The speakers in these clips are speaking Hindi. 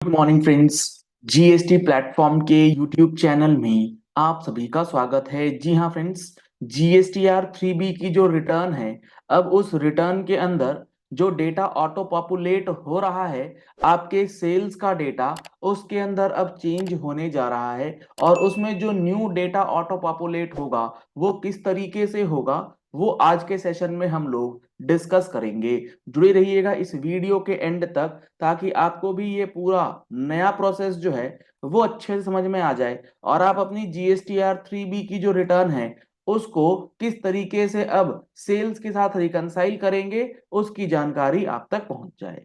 Good morning friends. GST platform के यूट्यूब चैनल में आप सभी का स्वागत है। जी हाँ फ्रेंड्स, GSTR 3B की जो रिटर्न है, अब उस रिटर्न के अंदर जो डेटा ऑटो पॉपुलेट हो रहा है, आपके सेल्स का डेटा उसके अंदर अब चेंज होने जा रहा है। और उसमें जो न्यू डेटा ऑटो पॉपुलेट होगा वो किस तरीके से होगा, वो आज के सेशन में हम लोग डिस्कस करेंगे। जुड़े रहिएगा इस वीडियो के एंड तक, ताकि आपको भी ये पूरा नया प्रोसेस जो है वो अच्छे से समझ में आ जाए और आप अपनी GSTR 3B की जो रिटर्न है उसको किस तरीके से अब सेल्स के साथ रिकंसाइल करेंगे, उसकी जानकारी आप तक पहुंच जाए।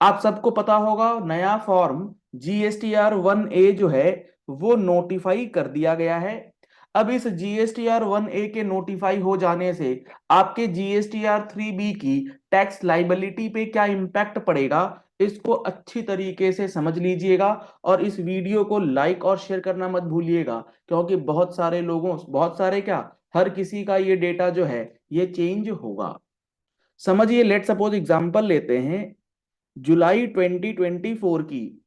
आप सबको पता होगा, नया फॉर्म GSTR 1A जो है वो नोटिफाई कर दिया गया है। अब इस GSTR 1A के नोटिफाई हो जाने से आपके GSTR 3B की टैक्स लाइबिलिटी पे क्या इम्पैक्ट पड़ेगा, इसको अच्छी तरीके से समझ लीजिएगा। और इस वीडियो को लाइक और शेयर करना मत भूलिएगा, क्योंकि बहुत सारे क्या, हर किसी का ये डेटा जो है ये चेंज होगा। समझिए, लेट सपोज एग्जांपल लेते हैं जुलाई 2024 की।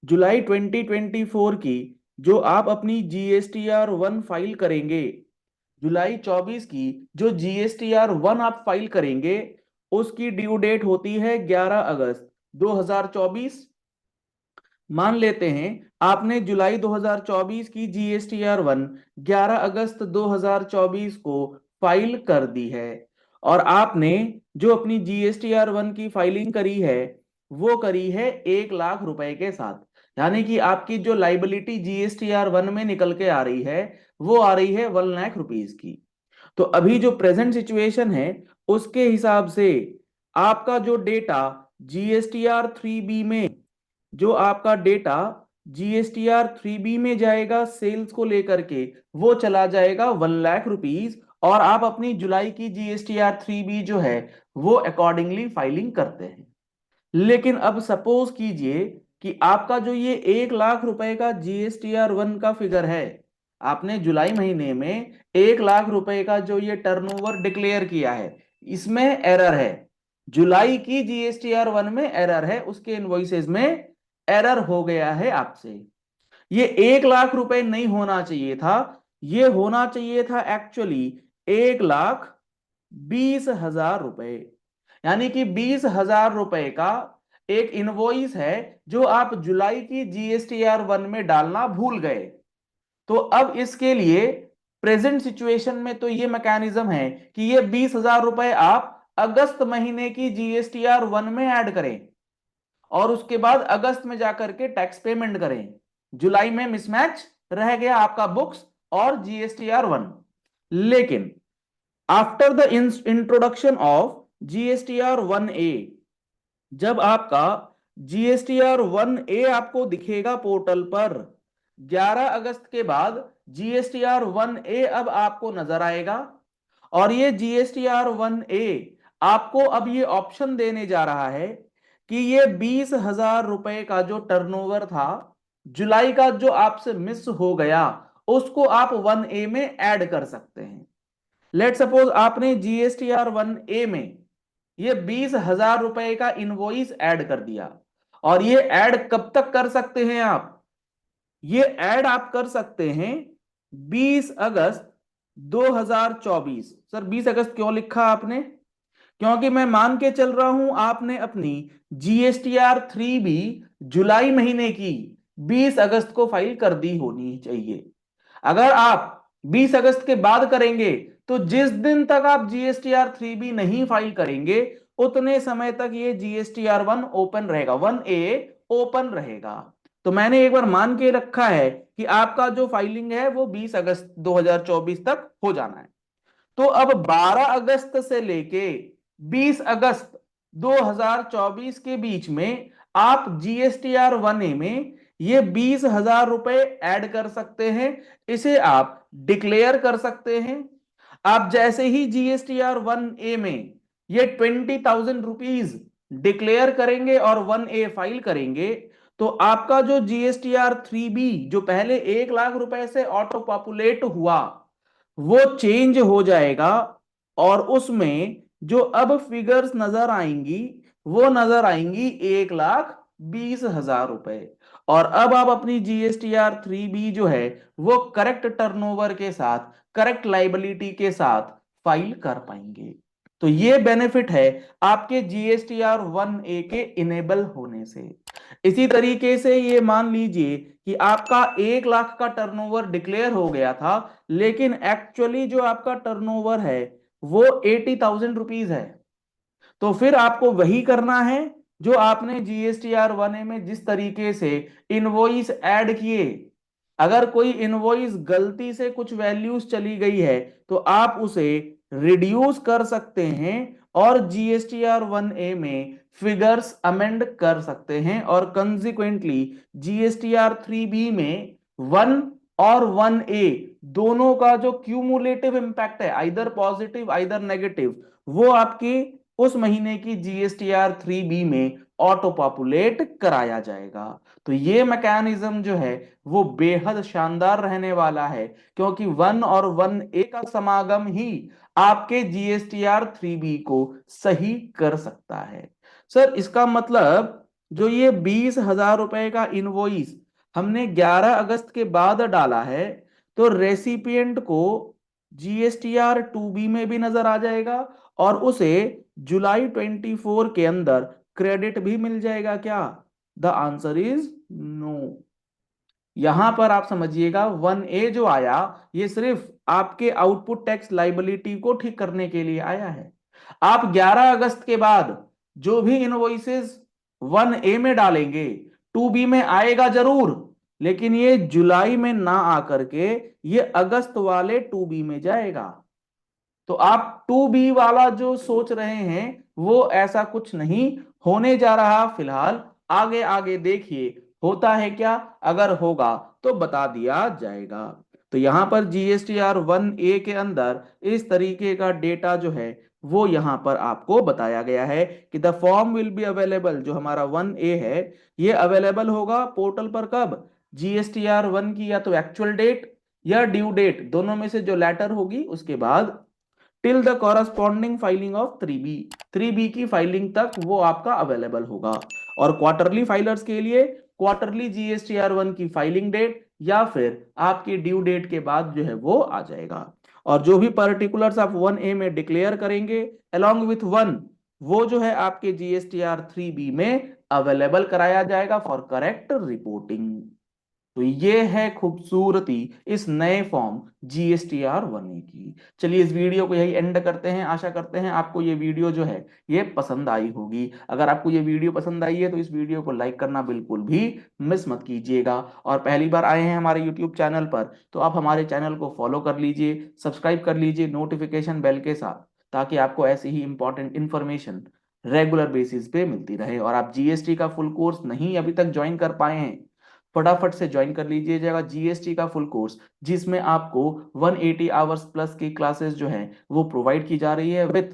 जुलाई 2024 की जो आप अपनी GSTR 1 फाइल करेंगे, जुलाई 24 की जो GSTR 1 आप फाइल करेंगे, उसकी ड्यू डेट होती है 11 अगस्त 2024। मान लेते हैं आपने जुलाई 2024 की GSTR 1 11 अगस्त 2024 को फाइल कर दी है। और आपने जो अपनी GSTR 1 की फाइलिंग करी है वो करी है 1 लाख रुपए के साथ। यानी कि आपकी जो लाइबिलिटी GSTR 1 में निकल के आ रही है वो आ रही है 1 लाख रुपीज की। तो अभी जो प्रेजेंट सिचुएशन है उसके हिसाब से आपका जो डेटा GSTR 3B में, जो आपका डेटा GSTR 3B में जाएगा सेल्स को लेकर के, वो चला जाएगा 1 लाख रुपीज। और आप अपनी जुलाई की GSTR 3B जो है वो अकॉर्डिंगली फाइलिंग करते हैं। लेकिन अब सपोज कीजिए कि आपका जो ये 1 लाख रुपए का GSTR 1 का फिगर है, आपने जुलाई महीने में 1 लाख रुपए का जो ये टर्नओवर डिक्लेयर किया है, इसमें एरर है। जुलाई की GSTR 1 में एरर है, उसके इनवॉइसेस में एरर हो गया है आपसे। ये 1 लाख रुपए नहीं होना चाहिए था, ये होना चाहिए था एक्चुअली 1 लाख 20 हजार रुपए। यानी कि 20 हजार रुपए का एक इनवॉइस है जो आप जुलाई की GSTR 1 में डालना भूल गए। तो अब इसके लिए प्रेजेंट सिचुएशन में तो ये मैकेनिज्म है कि ये 20 हजार रुपए आप अगस्त महीने की GSTR 1 में ऐड करें और उसके बाद अगस्त में जाकर के टैक्स पेमेंट करें। जुलाई में मिसमैच रह गया आपका बुक्स और GSTR 1। लेकिन after the introduction of GSTR 1A, जब आपका GSTR 1A आपको दिखेगा पोर्टल पर, 11 अगस्त के बाद GSTR 1A अब आपको नजर आएगा। और ये GSTR 1A आपको अब ये ऑप्शन देने जा रहा है कि ये 20 हजार रुपए का जो टर्नओवर था जुलाई का, जो आपसे मिस हो गया, उसको आप 1A में ऐड कर सकते हैं। लेट सपोज आपने GSTR 1A में ये 20 हजार रुपए का इनवॉइस ऐड कर दिया। और ये ऐड कब तक कर सकते हैं आप, ये ऐड आप कर सकते हैं 20 अगस्त 2024। सर 20 अगस्त क्यों लिखा आपने? क्योंकि मैं मान के चल रहा हूं आपने अपनी GSTR 3B जुलाई महीने की 20 अगस्त को फाइल कर दी होनी चाहिए। अगर आप 20 अगस्त के बाद करेंगे तो जिस दिन तक आप GSTR 3B नहीं फाइल करेंगे उतने समय तक ये GSTR 1 ओपन रहेगा, 1A ओपन रहेगा। तो मैंने एक बार मान के रखा है कि आपका जो फाइलिंग है वो 20 अगस्त 2024 तक हो जाना है। तो अब 12 अगस्त से लेके 20 अगस्त 2024 के बीच में आप GSTR 1A में ये 20 हजार रुपए ऐड कर सकते हैं। इसे आप डिक्लेयर कर सकते हैं। आप जैसे ही GSTR 1A में ये 20,000 रुपीज डिक्लेयर करेंगे और 1A फाइल करेंगे, तो आपका जो GSTR 3B जो पहले 1 लाख रुपए से ऑटो पॉपुलेट हुआ वो चेंज हो जाएगा। और उसमें जो अब फिगर्स नजर आएंगी वो नजर आएंगी 1 20,000 रुपए। और अब आप अपनी GSTR 3B जो है वो करेक्ट टर्नओवर के साथ, करेक्ट लाइबिलिटी के साथ फाइल कर पाएंगे। तो ये बेनिफिट है आपके GSTR 1A के इनेबल होने से। इसी तरीके से ये मान लीजिए कि आपका 1 लाख का टर्नओवर डिक्लेयर हो गया था, लेकिन एक्चुअली जो आपका टर्नओवर है वो 80,000 रुपीज है। तो फिर आपको वही करना है जो आपने GSTR 1A में जिस तरीके से इनवॉइस ऐड किए। अगर कोई इनवॉइस गलती से कुछ वैल्यूज चली गई है तो आप उसे रिड्यूस कर सकते हैं और GSTR 1A में फिगर्स अमेंड कर सकते हैं, और कंसिक्वेंटली GSTR 3B में 1 और 1A दोनों का जो क्यूमुलेटिव इंपैक्ट है, आइदर पॉजिटिव आइदर नेगेटिव, वो आपकी उस महीने की GSTR 3B में ऑटो पॉपुलेट कराया जाएगा। तो ये मैकेनिज्म जो है वो बेहद शानदार रहने वाला है, क्योंकि 1 और 1A का समागम ही आपके GSTR 3B को सही कर सकता है। सर इसका मतलब जो ये 20,000 रुपए का इनवॉइस हमने 11 अगस्त के बाद डाला है, तो रेसिपिएंट को GSTR 2B में भी नजर आ जाएगा और उसे जुलाई 24 के अंदर क्रेडिट भी मिल जाएगा क्या? The answer is no. यहां पर आप समझिएगा 1A जो आया ये सिर्फ आपके आउटपुट टैक्स लाइबिलिटी को ठीक करने के लिए आया है। आप 11 अगस्त के बाद जो भी इनवॉइसेस 1A में डालेंगे 2B में आएगा जरूर, लेकिन ये जुलाई में ना आकर के ये अगस्त वाले 2B में जाएगा। तो आप 2B वाला जो सोच रहे हैं वो ऐसा कुछ नहीं होने जा रहा फिलहाल। आगे आगे देखिए होता है क्या, अगर होगा तो बता दिया जाएगा। तो यहां पर GSTR 1A के अंदर इस तरीके का डेटा जो है वो यहां पर आपको बताया गया है कि the form will be available. जो हमारा 1A है ये अवेलेबल होगा पोर्टल पर कब? GSTR 1 की या तो एक्चुअल डेट या ड्यू डेट, दोनों में से जो लेटर होगी उसके बाद, till the corresponding filing of 3B। 3B की फाइलिंग तक वो आपका अवेलेबल होगा। और क्वार्टरली फाइलर्स के लिए क्वार्टरली GSTR 1 की फाइलिंग डेट या फिर आपकी ड्यू डेट के बाद जो है वो आ जाएगा। और जो भी पर्टिकुलर्स आप 1A में डिक्लेयर करेंगे अलोंग विथ 1, वो जो है आपके GSTR 3B में अवेलेबल कराया जाएगा फॉर करेक्ट रिपोर्टिंग। तो ये है खूबसूरती इस नए फॉर्म GSTR 1A की। चलिए इस वीडियो को यही एंड करते हैं। आशा करते हैं आपको ये वीडियो जो है ये पसंद आई होगी। अगर आपको ये वीडियो पसंद आई है तो इस वीडियो को लाइक करना बिल्कुल भी मिस मत कीजिएगा। और पहली बार आए हैं हमारे यूट्यूब चैनल पर तो आप हमारे चैनल को फॉलो कर लीजिए, सब्सक्राइब कर लीजिए नोटिफिकेशन बेल के साथ, ताकि आपको ऐसी ही इंपॉर्टेंट इंफॉर्मेशन रेगुलर बेसिस पे मिलती रहे। और आप GST का फुल कोर्स नहीं अभी तक ज्वाइन कर पाए हैं, फटाफट से ज्वाइन कर लीजिएगा GST का फुल कोर्स, जिसमें आपको 180 आवर्स प्लस की क्लासेस जो है वो प्रोवाइड की जा रही है विथ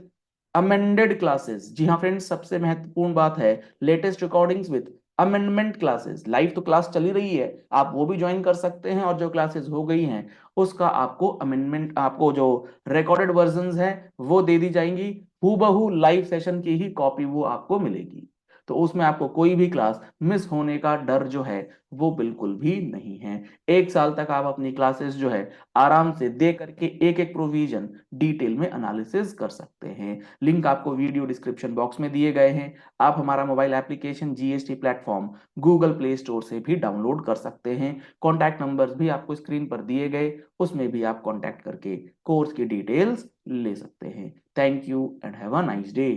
अमेंडेड क्लासेस। जी हाँ फ्रेंड्स, सबसे महत्वपूर्ण बात है latest recordings with amendment classes. Live तो क्लास चली रही है, आप वो भी ज्वाइन कर सकते हैं, और जो क्लासेस हो गई हैं उसका आपको अमेंडमेंट, आपको जो रिकॉर्डेड वर्जन है वो दे दी जाएंगी। हूबहू लाइव सेशन की ही कॉपी वो आपको मिलेगी। तो उसमें आपको कोई भी क्लास मिस होने का डर जो है वो बिल्कुल भी नहीं है। 1 साल तक आप अपनी क्लासेस जो है आराम से दे करके एक एक प्रोविजन डिटेल में एनालिसिस कर सकते हैं। लिंक आपको वीडियो डिस्क्रिप्शन बॉक्स में दिए गए हैं। आप हमारा mobile application GST platform Google play store से भी डाउनलोड कर सकते हैं। कॉन्टैक्ट नंबर्स भी आपको स्क्रीन पर दिए गए, उसमें भी आप कॉन्टैक्ट करके कोर्स की डिटेल्स ले सकते हैं। Thank you and have a nice day.